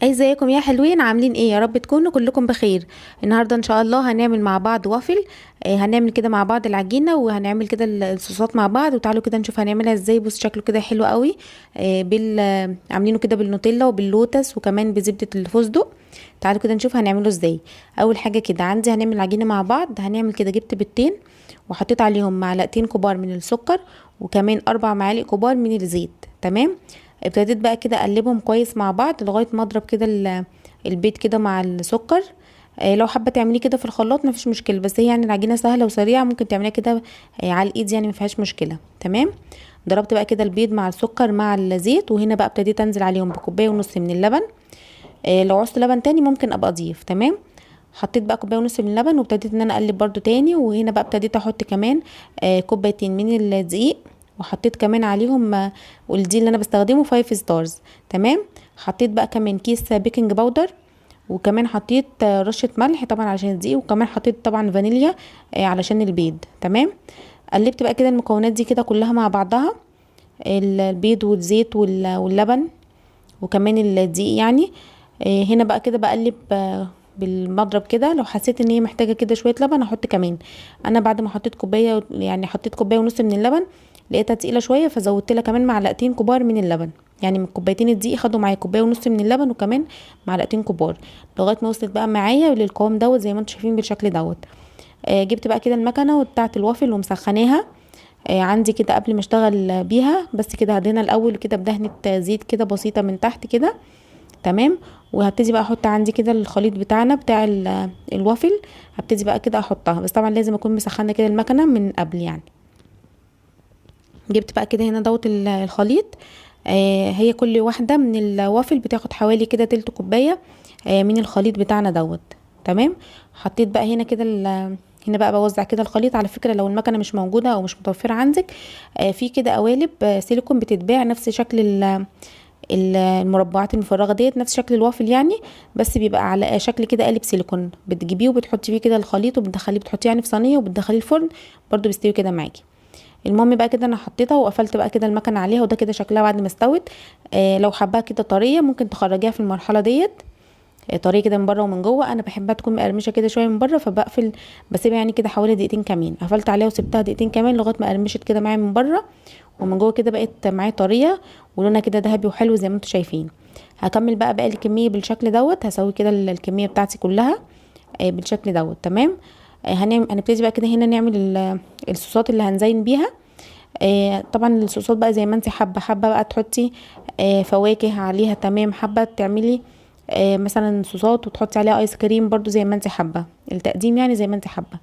ازيكم يا حلوين؟ عاملين ايه؟ يا رب تكونوا كلكم بخير. النهارده ان شاء الله هنعمل مع بعض وافل. هنعمل كده مع بعض العجينه، وهنعمل كده الصوصات مع بعض. وتعالوا كده نشوف هنعملها ازاي. بص شكله كده حلو قوي. عاملينه كده بالنوتيلا وباللوتس وكمان بزبده الفستق. تعالوا كده نشوف هنعمله ازاي. اول حاجه كده عندي هنعمل العجينه مع بعض. هنعمل كده، جبت بيضتين وحطيت عليهم معلقتين كبار من السكر، وكمان 4 معالق كبار من الزيت. تمام. ابتديت بقى كده اقلبهم كويس مع بعض لغايه ما اضرب كده البيض كده مع السكر. لو حابه تعمليه كده في الخلاط مفيش مشكله، بس هي يعني العجينه سهله وسريعه، ممكن تعمليها كده على الايد، يعني مفيهاش مشكله. تمام. ضربت بقى كده البيض مع السكر مع الزيت، وهنا بقى ابتديت انزل عليهم بكوبايه ونص من اللبن. لو عوزت لبن تاني ممكن ابقى اضيف. تمام. حطيت بقى كوبايه ونص من اللبن، وابتديت ان انا اقلب برده تاني. وهنا بقى ابتديت احط كمان كوبايتين من الدقيق، وحطيت كمان عليهم والدي اللي انا بستخدمه 5 ستارز. تمام. حطيت بقى كمان كيس بيكنج باودر، وكمان حطيت رشة ملح طبعا علشان الدقيق، وكمان حطيت طبعا فانيليا علشان البيض. تمام. قلبت بقى كده المكونات دي كده كلها مع بعضها، البيض والزيت واللبن وكمان الدقيق يعني. هنا بقى كده بقلب بالمضرب كده. لو حسيت ان هي محتاجه كده شويه لبن احط كمان. انا بعد ما حطيت كوبايه، يعني حطيت كوبايه ونص من اللبن، لقيتها تقيله شويه فزودت لها كمان معلقتين كبار من اللبن. يعني من كوبايتين الدقيق خدوا معايا كوبايه ونص من اللبن وكمان معلقتين كبار، لغايه ما وصلت بقى معايا للقوام دوت زي ما انتم شايفين بالشكل دوت. جبت بقى كده المكنه بتاعه الوافل ومسخناها. عندي كده قبل ما اشتغل بيها، بس كده هدهنها الاول كده بدهنه زيت كده بسيطه من تحت كده. تمام. وهبتدي بقى احط عندي كده الخليط بتاعنا بتاع الوافل. هبتدي بقى كده احطها، بس طبعا لازم اكون مسخنه كده المكنه من قبل يعني. جبت بقى كده هنا دوت الخليط. هي كل واحده من الوافل بتاخد حوالي كده تلت كوبايه من الخليط بتاعنا دوت. تمام. حطيت بقى هنا كده هنا بقى بوزع كده الخليط. على فكره لو المكنه مش موجوده او مش متوفره عندك، في كده قوالب سيليكون بتتباع نفس شكل المربعات المفرغه ديت، نفس شكل الوافل يعني، بس بيبقى على شكل كده قالب سيليكون. بتجيبيه وبتحطي فيه كده الخليط وبتدخليه، بتحطيه يعني في صينيه وبتدخليه الفرن برده بيستوي كده معاكي. المهم بقى كده انا حطيتها وقفلت بقى كده المكنه عليها، وده كده شكلها بعد ما استوت. لو حباها كده طريه ممكن تخرجيها في المرحله ديت طريه كده من بره ومن جوه. انا بحبها تكون مقرمشه كده شويه من بره، فبقفل بسيبها يعني كده حوالي دقيقتين كمان. قفلت عليها وسبتها دقيقتين كمان لغايه ما قرمشت كده معايا من بره ومن جوه كده بقت معايا طريه ولونها كده ذهبي وحلو زي ما انتم شايفين. هكمل بقى باقي الكميه بالشكل دوت. هسوي كده الكميه بتاعتي كلها بالشكل دوت. تمام. هنبتدي بقى كده هنا نعمل الصوصات اللي هنزين بيها. طبعا الصوصات بقى زي ما انت حابه بقى تحطي فواكه عليها. تمام. حابه تعملي مثلا صوصات وتحطي عليها ايس كريم برضو زي ما انت حابه، التقديم يعني زي ما انت حابه.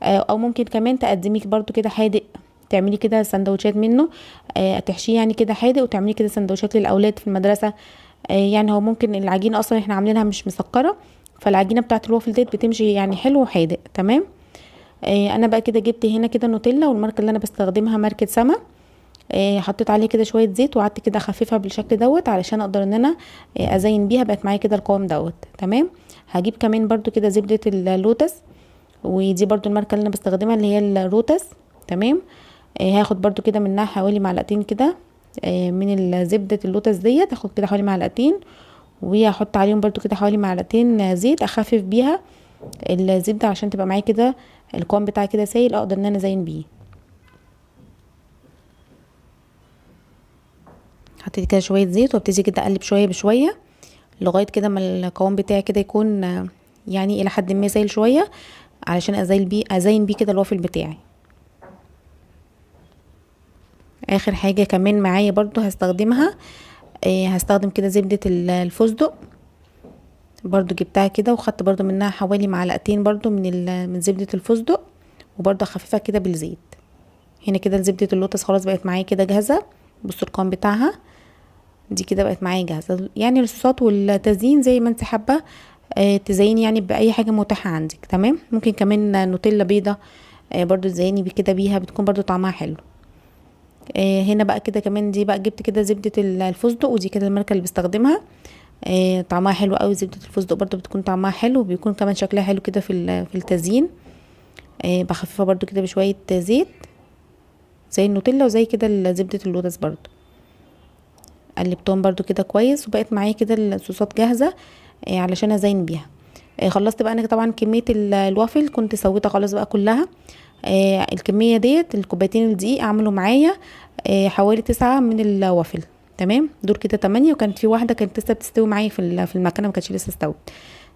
او ممكن كمان تقدمي برضو كده حادق، تعملي كده سندوتشات منه. تحشيه يعني كده حادق وتعملي كده سندوتشات للاولاد في المدرسه. يعني هو ممكن العجينه اصلا احنا عاملينها مش مسكره، فالعجينه بتاعه الوافل ديت بتمشي يعني حلو وحادق. تمام. انا بقى كده جبت هنا كده نوتيلا، والماركه اللي انا بستخدمها ماركه سما. حطيت عليه كده شويه زيت وقعدت كده اخففها بالشكل دوت علشان اقدر ان انا ازين بيها. بقت معايا كده القوام دوت. تمام. هجيب كمان برضو كده زبده اللوتس، ودي برضو الماركه اللي انا بستخدمها اللي هي الروتس. تمام. هاخد برضو كده منها حوالي معلقتين كده من زبده اللوتس ديت. هاخد كده حوالي معلقتين، وهحط عليهم برضو كده حوالي معلقتين زيت اخفف بيها الزبده عشان تبقى معايا كده القوام بتاعي كده سايل، اقدر ان انا ازين بيه. حطيت كده شويه زيت وابتدي كده اقلب شويه بشويه لغايه كده ما القوام بتاعي كده يكون يعني الى حد ما سايل شويه، علشان ازين بيه كده الوافل بتاعي. اخر حاجه كمان معايا برضو هستخدمها، هستخدم كده زبده الفستق. برضو جبتها كده وخدت برضو منها حوالي معلقتين برضو من زبده الفستق، وبرضو اخففها كده بالزيت. هنا كده زبده اللوتس خلاص بقت معايا كده جاهزه. بصوا القوام بتاعها دي كده بقت معايا جاهزه. يعني الصوصات والتزيين زي ما انت حابه تزيني يعني باي حاجه متاحه عندك. تمام. ممكن كمان نوتيلا بيضه برضو تزيني كده بيها، بتكون برضو طعمها حلو. هنا بقى كده كمان دي بقى جبت كده زبده الفستق، ودي كده الماركه اللي بستخدمها. طعمها حلو قوي. زبده الفستق برضو بتكون طعمها حلو، وبيكون كمان شكلها حلو كده في التزيين. بخففها برضو كده بشويه زيت زي النوتيلا وزي كده زبده اللوتس برضو. قلبتهم برضو كده كويس، وبقت معايا كده الصوصات جاهزه علشان ازين بيها. خلصت بقى انا طبعا كميه الوافل كنت سويتها خلاص بقى كلها. الكميه ديت الكوبايتين الدقيق عملوا معايا حوالي 9 من الوافل. تمام، دول كده 8، وكانت في واحده كانت لسه بتستوي معايا في المكنه، ما كانتش لسه استوت.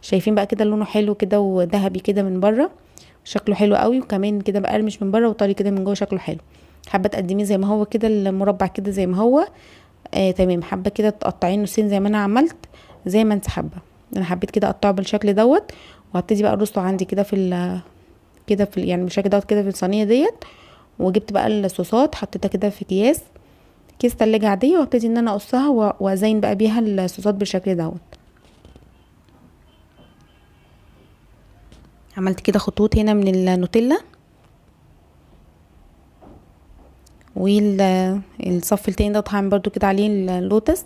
شايفين بقى كده لونه حلو كده وذهبي كده من بره، شكله حلو قوي، وكمان كده مقرمش من بره وطري كده من جوه، شكله حلو. حابه تقدميه زي ما هو كده المربع كده زي ما هو تمام. حابه كده تقطعيه نصين زي ما انا عملت، زي ما انت حابه. انا حبيت كده اقطعه بالشكل دوت، وهبتدي بقى ارصه عندي كده يعني بالشكل دوت كده في الصينيه ديت. وجبت بقى الصوصات حطيتها كده في كيس تلاجة عاديه، وابتدي ان انا اقصها وازين بقى بيها الصوصات بالشكل دوت. عملت كده خطوط هنا من النوتيلا، والصف التاني ده هعمل برضو كده عليه اللوتس.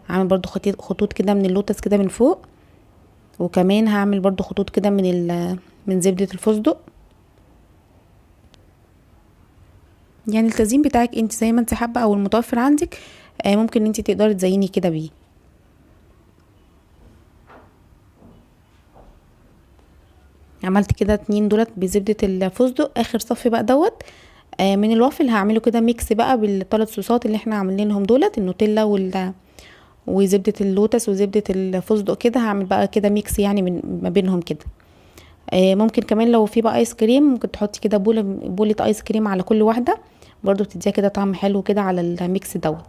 هعمل برضو خطوط كده من اللوتس كده من فوق، وكمان هعمل برضو خطوط كده من زبدة الفستق. يعني التزيين بتاعك انت زي ما انت حابه او المتوفر عندك، ممكن انت تقدري تزيني كده بيه. عملت كده 2 دولت بزبدة الفستق. اخر صف بقى دوت من الوافل هعمله كده ميكس بقى بالثلاث صوصات اللي احنا عاملينهم دولت، النوتيلا وزبدة اللوتس وزبدة الفستق. كده هعمل بقى كده ميكس يعني ما بينهم كده. ممكن كمان لو في بقى ايس كريم ممكن تحطي كده بولة ايس كريم على كل واحدة، برضو بتديها كده طعم حلو كده على الميكس دوت.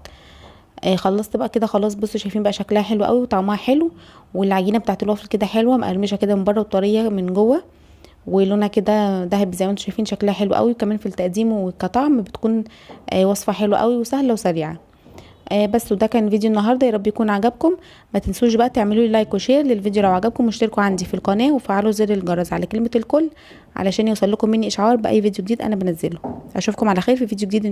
خلصت بقى كده خلاص. بصوا شايفين بقى شكلها حلو قوي وطعمها حلو، والعجينه بتاعت الوافل كده حلوه مقرمشه كده من بره وطريه من جوه، ولونها كده ذهبي زي ما انتم شايفين. شكلها حلو قوي، وكمان في التقديم وكطعم بتكون وصفه حلوه قوي وسهله وسريعه. بس وده كان فيديو النهارده، يا رب يكون عجبكم. ما تنسوش بقى تعملوا لي لايك وشير للفيديو لو عجبكم، واشتركوا عندي في القناه وفعلوا زر الجرس على كلمه الكل علشان يوصل لكم مني اشعار باي فيديو جديد انا بنزله. اشوفكم على خير في فيديو جديد.